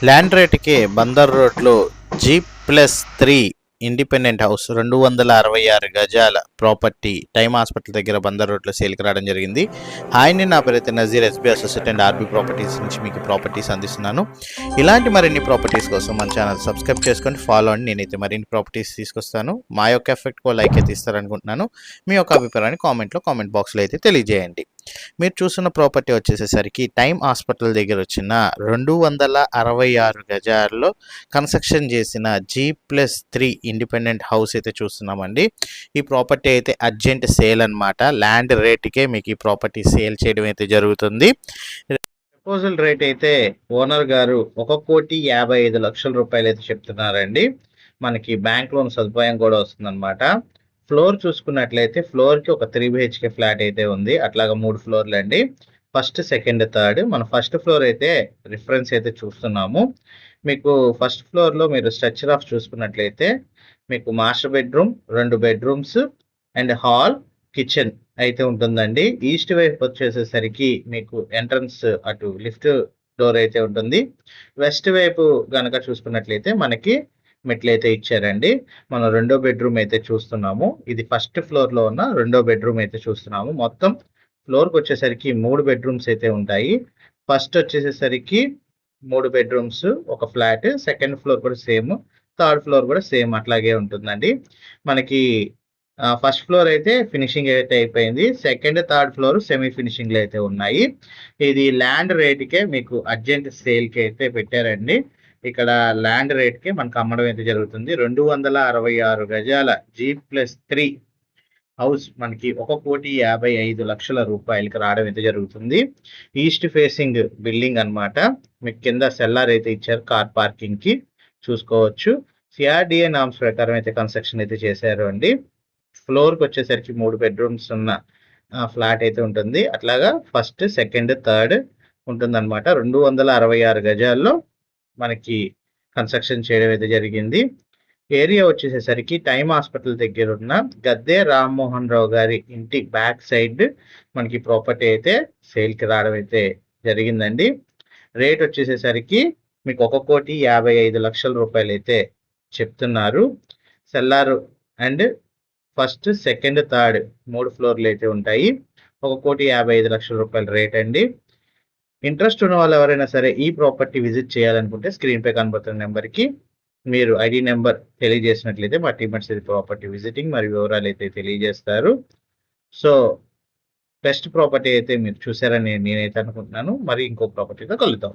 Land రేటుకి బందర్ రోడ్లో G+3 independent house 266 గజాల ప్రాపర్టీ టైమ్ హాస్పిటల్ దగ్గర బందర్ రోడ్లో సేల్కి రావడం జరిగింది. హాయ్ని, నా పేరైతే Nazir, SB associate and RB properties నుంచి మీకు ప్రాపర్టీస్ అందిస్తున్నాను. ఇలాంటి మరిన్ని ప్రాపర్టీస్ కోసం మన ఛానల్ సబ్స్క్రైబ్ చేసుకొని ఫాలో అండి. నేనైతే మరిన్ని ప్రాపర్టీస్ తీసుకొస్తాను. మా యొక్క ఎఫెక్ట్కో లైక్ అయితే ఇస్తారనుకుంటున్నాను. మీ యొక్క అభిప్రాయాన్ని కామెంట్ బాక్స్లో అయితే తెలియజేయండి. మీరు చూస్తున్న ప్రాపర్టీ వచ్చేసేసరికి టైమ్ హాస్పిటల్ దగ్గర వచ్చిన 266 గజాల్లో కన్స్ట్రక్షన్ చేసిన G+3 ఇండిపెండెంట్ హౌస్ అయితే చూస్తున్నామండి. ఈ ప్రాపర్టీ అయితే అర్జెంట్ సేల్ అనమాట. ల్యాండ్ రేటుకే మీకు ఈ ప్రాపర్టీ సేల్ చేయడం అయితే జరుగుతుంది. ప్రపోజల్ రేట్ అయితే ఓనర్ గారు 1,55,00,000 రూపాయలు అయితే చెప్తున్నారండి. మనకి బ్యాంక్ లోన్ సదుపాయం కూడా వస్తుందన్నమాట. ఫ్లోర్ చూసుకున్నట్లయితే ఫ్లోర్కి ఒక 3 BHK ఫ్లాట్ అయితే ఉంది. అట్లాగా 3 ఫ్లోర్లు అండి. First, second, third. మనం ఫస్ట్ ఫ్లోర్ అయితే రిఫరెన్స్ అయితే చూస్తున్నాము. మీకు ఫస్ట్ ఫ్లోర్లో మీరు స్ట్రక్చర్ ఆఫ్ చూసుకున్నట్లయితే మీకు master bedroom, 2 bedrooms and hall, kitchen అయితే ఉంటుందండి. ఈస్ట్ వైపు వచ్చేసేసరికి మీకు ఎంట్రన్స్ అటు లిఫ్ట్ డోర్ అయితే ఉంటుంది. వెస్ట్ వైపు గనక చూసుకున్నట్లయితే మనకి మెట్లు అయితే ఇచ్చారండి. మనం 2వ బెడ్రూమ్ అయితే చూస్తున్నాము. ఇది ఫస్ట్ ఫ్లోర్లో ఉన్న 2వ బెడ్రూమ్ అయితే చూస్తున్నాము. మొత్తం ఫ్లోర్కి వచ్చేసరికి 3 బెడ్రూమ్స్ అయితే ఉంటాయి. ఫస్ట్ వచ్చేసేసరికి 3 బెడ్రూమ్స్, ఒక ఫ్లాట్. సెకండ్ ఫ్లోర్ కూడా సేమ్, థర్డ్ ఫ్లోర్ కూడా సేమ్ అట్లాగే ఉంటుందండి. మనకి ఫస్ట్ ఫ్లోర్ అయితే ఫినిషింగ్ అయితే అయిపోయింది. సెకండ్, థర్డ్ ఫ్లోర్ సెమీ ఫినిషింగ్లో అయితే ఉన్నాయి. ఇది ల్యాండ్ రేట్కే మీకు అర్జెంట్ సేల్కి అయితే పెట్టారండి. ఇక్కడ ల్యాండ్ రేట్కి మనకు అమ్మడం అయితే జరుగుతుంది. 266 గజాల G+3 హౌస్ మనకి 1,55,00,000 రూపాయలకి రావడం అయితే జరుగుతుంది. ఈస్ట్ ఫేసింగ్ బిల్డింగ్ అనమాట. మీకు కింద సెల్లార్ అయితే ఇచ్చారు కార్ పార్కింగ్ కి, చూసుకోవచ్చు. CRDA నామ్స్ ప్రకారం అయితే కన్స్ట్రక్షన్ అయితే చేశారు అండి. ఫ్లోర్కి వచ్చేసరికి 3 బెడ్రూమ్స్ ఉన్న ఫ్లాట్ అయితే ఉంటుంది. అట్లాగా ఫస్ట్, సెకండ్, థర్డ్ ఉంటుంది అనమాట. 266 గజాల్లో మనకి కన్స్ట్రక్షన్ చేయడం అయితే జరిగింది. ఏరియా వచ్చేసేసరికి టైమ్ హాస్పిటల్ దగ్గర ఉన్న గద్దె రామ్మోహన్ రావు గారి ఇంటి బ్యాక్ సైడ్ మనకి ప్రాపర్టీ అయితే సేల్కి రావడం అయితే జరిగిందండి. రేట్ వచ్చేసేసరికి మీకు 1,55,00,000 రూపాయలు అయితే చెప్తున్నారు. Cellar and first, second, third 3 ఫ్లోర్లు అయితే ఉంటాయి. 1,55,00,000 రూపాయల రేట్ అండి. ఇంట్రెస్ట్ ఉన్న వాళ్ళు ఎవరైనా సరే ఈ ప్రాపర్టీ విజిట్ చేయాలనుకుంటే స్క్రీన్ పై కనబడుతున్న నెంబర్కి మీరు ఐడి నెంబర్ తెలియజేసినట్లయితే మా టీమేట్స్ ప్రాపర్టీ విజిటింగ్ మరియు వివరాలు అయితే తెలియజేస్తారు. సో బెస్ట్ ప్రాపర్టీ అయితే మీరు చూసారని నేనైతే అనుకుంటున్నాను. మరి ఇంకో ప్రాపర్టీతో కలుద్దాం.